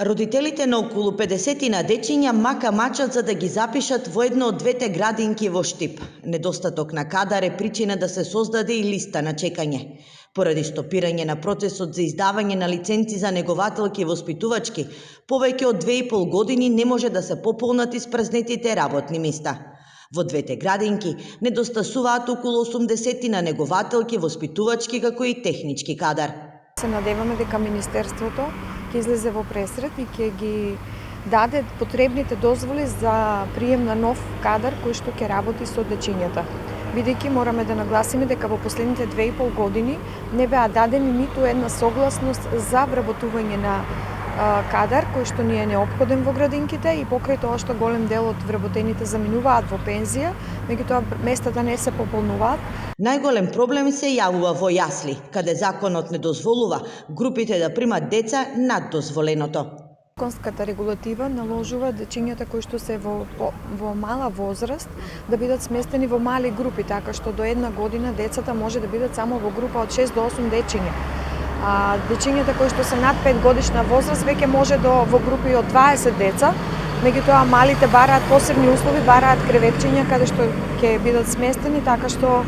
Родителите на околу 50 дечиња мака мачат за да ги запишат во едно од двете градинки во Штип. Недостаток на кадар е причина да се создаде и листа на чекање. Поради стопирање на процесот за издавање на лиценци за негователки и воспитувачки, повеќе од 2,5 години не може да се пополнат испразнетите работни места. Во двете градинки недостасуваат околу 80 негователки, воспитувачки како и технички кадар. Се надеваме дека Министерството ќе излезе во пресред и ќе ги даде потребните дозволи за прием на нов кадар кој што ќе работи со дечињата. Бидејќи мораме да нагласиме дека во последните 2,5 години не беа дадени ниту една согласност за вработување на кадар кој што ни е неопходен во градинките и покрај тоа што голем дел од вработените заминуваат во пензија, меѓутоа местата не се пополнуваат. Најголем проблем се јавува во јасли, каде законот не дозволува групите да примат деца над дозволеното. Законската регулатива наложува дечињата кои што се во мала возраст да бидат сместени во мали групи, така што до 1 година децата може да бидат само во група од 6 до 8 дечиња. А дечињата кои што се над 5 годишна возраст веќе може во групи од 20 деца, меѓутоа малите бараат посебни услови, бараат креветчиња каде што ќе бидат сместени, така што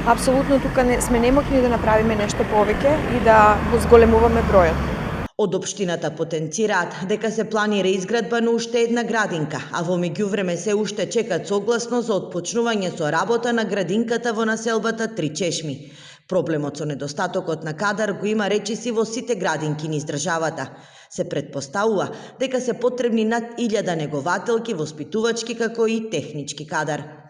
апсолутно тука сме немокни да направиме нешто повеќе и да го зголемуваме бројот. Од општината потенцираат дека се планира изградба на уште една градинка, а во меѓувреме се уште чекат согласност за отпочнување со работа на градинката во населбата Три Чешми. Проблемот со недостатокот на кадар го има речиси во сите градинки низ државата. Се претпоставува дека се потребни над 1000 негователки, воспитувачки како и технички кадар.